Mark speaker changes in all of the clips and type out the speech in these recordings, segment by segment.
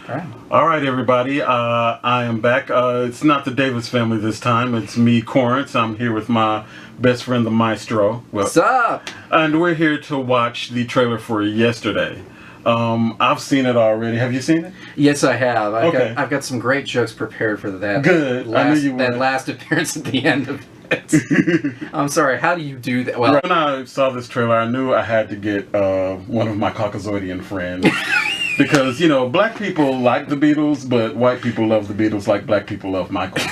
Speaker 1: All right, everybody. I am back. It's not the Davis family this time. It's me, Corance. I'm here with my best friend, the Maestro.
Speaker 2: What's up?
Speaker 1: And we're here to watch the trailer for Yesterday. I've seen it already. Have you seen it?
Speaker 2: Yes, I have.
Speaker 1: I've
Speaker 2: got some great jokes prepared for that.
Speaker 1: Good. I knew you would.
Speaker 2: That last appearance at the end of it. I'm sorry. How do you do that? Well,
Speaker 1: when I saw this trailer, I knew I had to get one of my Caucasoidian friends. Because, you know, black people like the Beatles, but white people love the Beatles like black people love Michael.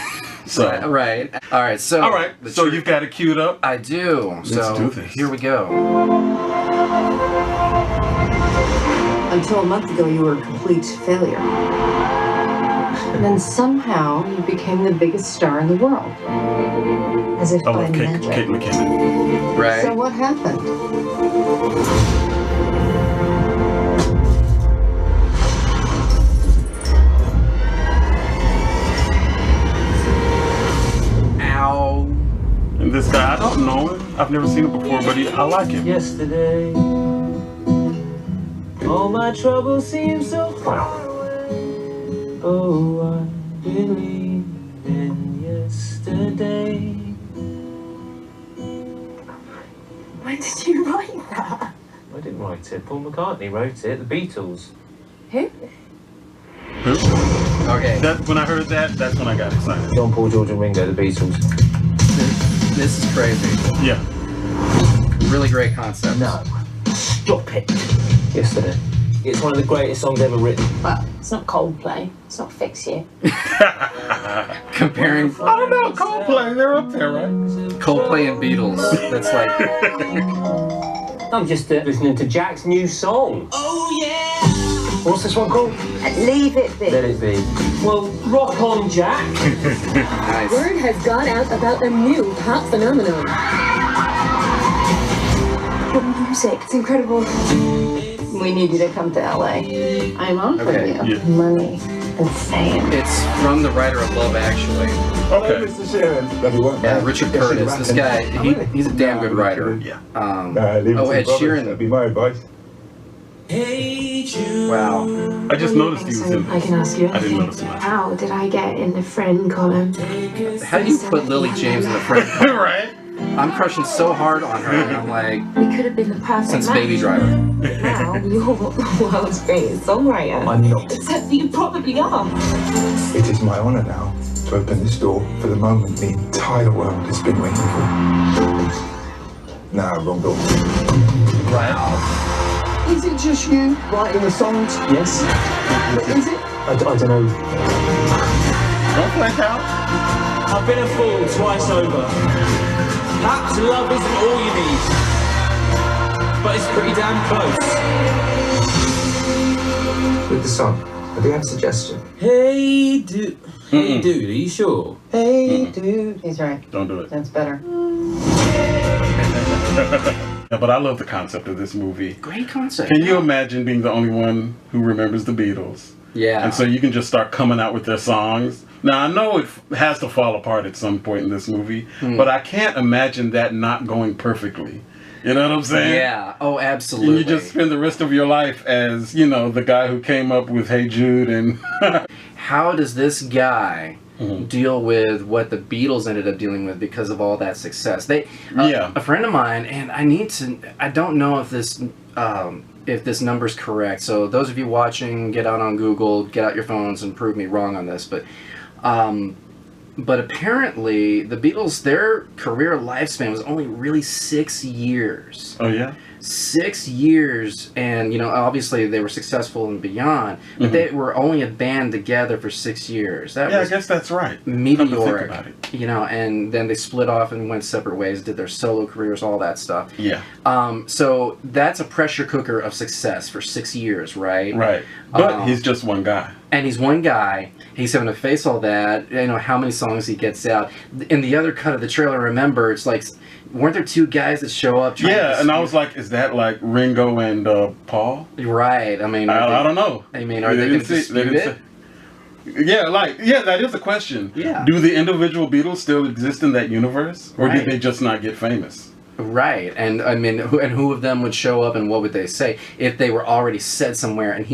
Speaker 1: So
Speaker 2: right. All right. So
Speaker 1: you've got it queued up?
Speaker 2: I do.
Speaker 1: Let's do this.
Speaker 2: Here we go.
Speaker 3: Until a month ago, you were a complete failure. And then somehow you became the biggest star in the world. As if by magic.
Speaker 1: Kate McKinnon.
Speaker 2: Right.
Speaker 3: So what happened?
Speaker 1: And this guy, I don't know him. I've never seen him before, but I like him.
Speaker 4: Yesterday, all my troubles seem so far away. Oh, I believe in yesterday.
Speaker 3: When did you write that?
Speaker 4: I didn't write it. Paul McCartney wrote it. The Beatles.
Speaker 3: Who?
Speaker 2: Okay.
Speaker 1: When I heard that, that's when I got excited.
Speaker 4: John, Paul, George and Ringo, the Beatles.
Speaker 2: This is crazy.
Speaker 1: Yeah.
Speaker 2: Really great concept.
Speaker 4: No. Stop it. Yesterday. It's one of the greatest songs ever written.
Speaker 3: Well, it's not Coldplay. It's not Fix You.
Speaker 2: Comparing
Speaker 1: I don't know, Coldplay, they're up there, right?
Speaker 2: Coldplay and Beatles. That's like...
Speaker 4: I'm just listening to Jack's new song. Oh, yeah! What's this one called?
Speaker 3: Leave It Be.
Speaker 4: Let it be. Well, rock on, Jack.
Speaker 2: Nice.
Speaker 5: Word has gone out about a new pop phenomenon.
Speaker 3: Your music, it's incredible. We need you to come to LA. I'm offering you money and fame.
Speaker 2: It's from the writer of Love Actually.
Speaker 1: Okay.
Speaker 6: Mr. Sharon.
Speaker 2: Yeah, Richard Curtis. This guy, he's a damn good writer.
Speaker 1: Yeah.
Speaker 2: Ed Sheeran.
Speaker 6: That'd be my advice.
Speaker 2: Wow.
Speaker 1: I just noticed he was in
Speaker 7: I can ask you
Speaker 1: I didn't
Speaker 7: anything.
Speaker 1: notice much.
Speaker 7: How did I get in the friend column?
Speaker 2: How do you put Lily James in the front?
Speaker 1: Right?
Speaker 2: I'm crushing so hard on her, and I'm like,
Speaker 7: We could have been the perfect
Speaker 2: since
Speaker 7: match.
Speaker 2: Baby Driver.
Speaker 7: Now you're the world's greatest songwriter.
Speaker 4: I'm not.
Speaker 7: Except that you probably are.
Speaker 6: It is my honour now to open this door for the moment the entire world has been waiting for. Nah, wrong door.
Speaker 2: Wow.
Speaker 6: Is it just you writing the songs?
Speaker 4: Yes.
Speaker 6: Is it?
Speaker 4: I don't know.
Speaker 1: Don't flank out.
Speaker 4: I've been a fool twice over. Perhaps love isn't all you need, but it's pretty damn close.
Speaker 6: With the song, I do have a suggestion.
Speaker 4: Hey, dude. Hey, dude, are you sure?
Speaker 6: Hey, dude.
Speaker 3: He's right.
Speaker 1: Don't do it.
Speaker 3: That's better.
Speaker 1: Yeah, but I love the concept of this movie.
Speaker 2: Great concept.
Speaker 1: Can you imagine being the only one who remembers the Beatles?
Speaker 2: Yeah.
Speaker 1: And so you can just start coming out with their songs. Now, I know it has to fall apart at some point in this movie, but I can't imagine that not going perfectly. You know what I'm saying?
Speaker 2: Yeah. Oh, absolutely.
Speaker 1: And you just spend the rest of your life as, you know, the guy who came up with Hey Jude and...
Speaker 2: How does this guy deal with what the Beatles ended up dealing with because of all that success? A friend of mine, and I don't know if this number's correct, so those of you watching, get out on Google, get out your phones and prove me wrong on this, but apparently the Beatles, their career lifespan was only really 6 years.
Speaker 1: Oh yeah?
Speaker 2: 6 years, and you know, obviously they were successful and beyond, but they were only a band together for 6 years. That was
Speaker 1: I guess that's right.
Speaker 2: meteoric,
Speaker 1: About it.
Speaker 2: you know, and then they split off and went separate ways, did their solo careers, all that stuff.
Speaker 1: Yeah.
Speaker 2: So that's a pressure cooker of success for 6 years, right?
Speaker 1: Right. But he's just one guy.
Speaker 2: And he's one guy. He's having to face all that. You know, how many songs he gets out. In the other cut of the trailer, remember, it's like, weren't there two guys that show up?
Speaker 1: Yeah, and I was like, is that like Ringo and Paul?
Speaker 2: Right. I mean,
Speaker 1: I don't know.
Speaker 2: I mean, are they going to dispute it?
Speaker 1: Yeah, that is a question.
Speaker 2: Yeah.
Speaker 1: Do the individual Beatles still exist in that universe? Or
Speaker 2: Right.
Speaker 1: did they just not get famous?
Speaker 2: Right, and I mean, who of them would show up, and what would they say if they were already said somewhere, and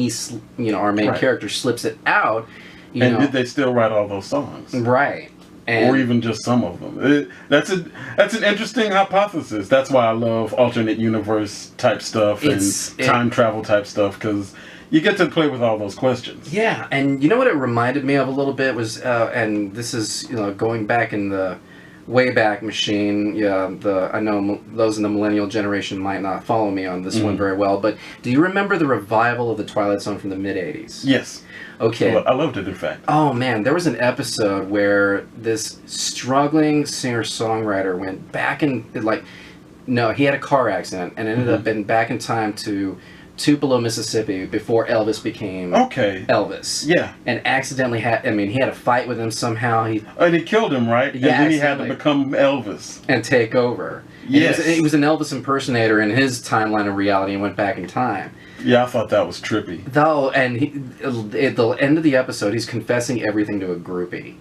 Speaker 2: our main character slips it out?
Speaker 1: Did they still write all those songs?
Speaker 2: Right,
Speaker 1: or even just some of them? That's an interesting hypothesis. That's why I love alternate universe type stuff and time travel type stuff, because you get to play with all those questions.
Speaker 2: Yeah, and you know what it reminded me of a little bit was, and this is going back in the Wayback Machine. Yeah, I know those in the millennial generation might not follow me on this one very well, but do you remember the revival of the Twilight Zone from the mid-'80s?
Speaker 1: Yes.
Speaker 2: Okay.
Speaker 1: I loved it, in fact.
Speaker 2: Oh man, there was an episode where this struggling singer-songwriter went back in, he had a car accident and ended up back in time to Tupelo, Mississippi, before Elvis became Elvis.
Speaker 1: Yeah.
Speaker 2: And accidentally he had a fight with him somehow.
Speaker 1: And he killed him, right?
Speaker 2: Yeah,
Speaker 1: and then he had to become Elvis.
Speaker 2: And take over.
Speaker 1: Yes.
Speaker 2: He was an Elvis impersonator in his timeline of reality and went back in time.
Speaker 1: Yeah, I thought that was trippy.
Speaker 2: Though, and at the end of the episode, he's confessing everything to a groupie.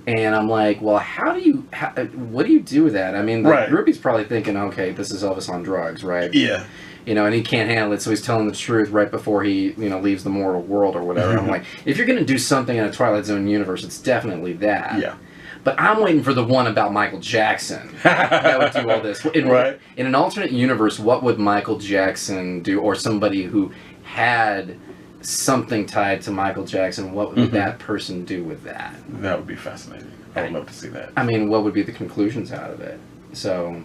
Speaker 2: And I'm like, well, what do you do with that? I mean, the groupie's probably thinking, okay, this is Elvis on drugs, right?
Speaker 1: Yeah.
Speaker 2: And he can't handle it, so he's telling the truth right before he, leaves the mortal world or whatever. I'm like, if you're going to do something in a Twilight Zone universe, it's definitely that.
Speaker 1: Yeah.
Speaker 2: But I'm waiting for the one about Michael Jackson that would do all this. In an alternate universe, what would Michael Jackson do, or somebody who had something tied to Michael Jackson, what would that person do with that?
Speaker 1: That would be fascinating. I would love to see that.
Speaker 2: I mean, what would be the conclusions out of it? So,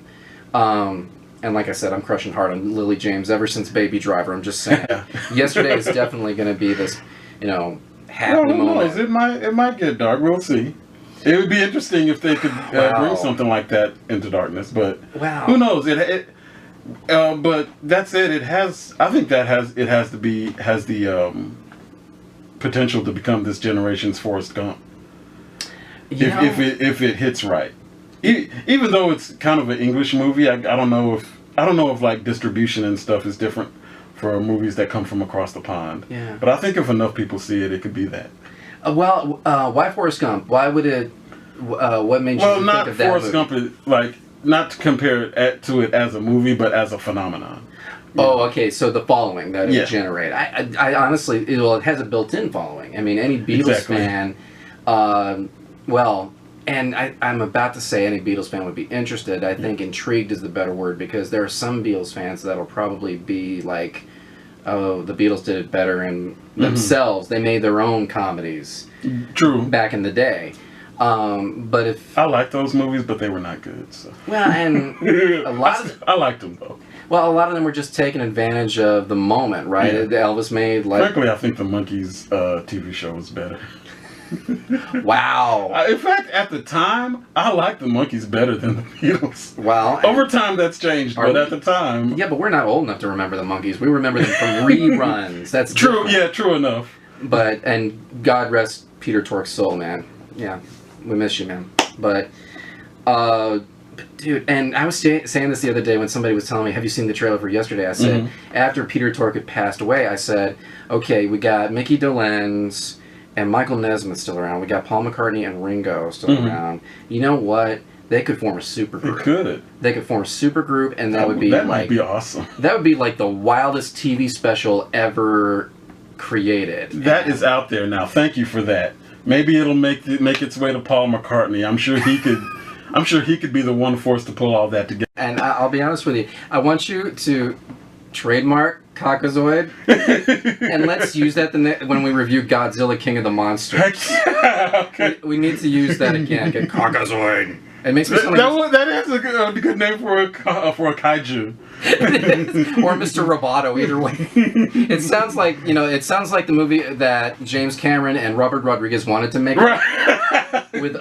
Speaker 2: and like I said, I'm crushing hard on Lily James ever since Baby Driver. I'm just saying. Yesterday is definitely going to be this, happy moment.
Speaker 1: It might get dark. We'll see. It would be interesting if they could bring something like that into darkness, but who knows? But that's it. It has. I think that has the potential to become this generation's Forrest Gump. If it hits right. Even though it's kind of an English movie, I don't know if like distribution and stuff is different for movies that come from across the pond.
Speaker 2: Yeah.
Speaker 1: But I think if enough people see it, it could be that.
Speaker 2: Why Forrest Gump? Why would it? What made you think of that?
Speaker 1: Forrest Gump, not to compare it to it as a movie, but as a phenomenon.
Speaker 2: Okay. So the following that it generated. I honestly, it has a built-in following. I mean, any Beatles fan, and I'm about to say any Beatles fan would be interested. I think intrigued is the better word, because there are some Beatles fans that'll probably be like, oh, the Beatles did it better in themselves. They made their own comedies.
Speaker 1: True.
Speaker 2: Back in the day. But if...
Speaker 1: I like those movies, but they were not good. So.
Speaker 2: Well, and a lot
Speaker 1: I liked them, though.
Speaker 2: Well, a lot of them were just taking advantage of the moment, right? Yeah. Elvis made,
Speaker 1: Frankly, I think the Monkees TV show was better.
Speaker 2: Wow.
Speaker 1: In fact, at the time, I liked the Monkees better than the Beatles.
Speaker 2: Wow.
Speaker 1: Over time, that's changed, but at the time...
Speaker 2: Yeah, but we're not old enough to remember the Monkees. We remember them from reruns. That's
Speaker 1: true.
Speaker 2: Different.
Speaker 1: Yeah, true enough.
Speaker 2: And God rest Peter Tork's soul, man. Yeah, we miss you, man. But, dude, and I was saying this the other day when somebody was telling me, have you seen the trailer for Yesterday? I said, after Peter Tork had passed away, I said, okay, we got Mickey Dolenz and Michael Nesmith still around. We got Paul McCartney and Ringo still around. You know what? They could form a supergroup.
Speaker 1: They could.
Speaker 2: They could form a supergroup, and that would be
Speaker 1: might be awesome.
Speaker 2: That would be like the wildest TV special ever created.
Speaker 1: That is out there now. Thank you for that. Maybe it'll make its way to Paul McCartney. I'm sure he could. I'm sure he could be the one force to pull all that together.
Speaker 2: And I'll be honest with you. I want you to trademark Caucasoid, and let's use that when we review Godzilla King of the Monsters. Okay. We need to use that again. Get Caucasoid. It makes me sound like
Speaker 1: that is a good name for a kaiju.
Speaker 2: Or Mr. Roboto, either way. It sounds like the movie that James Cameron and Robert Rodriguez wanted to make with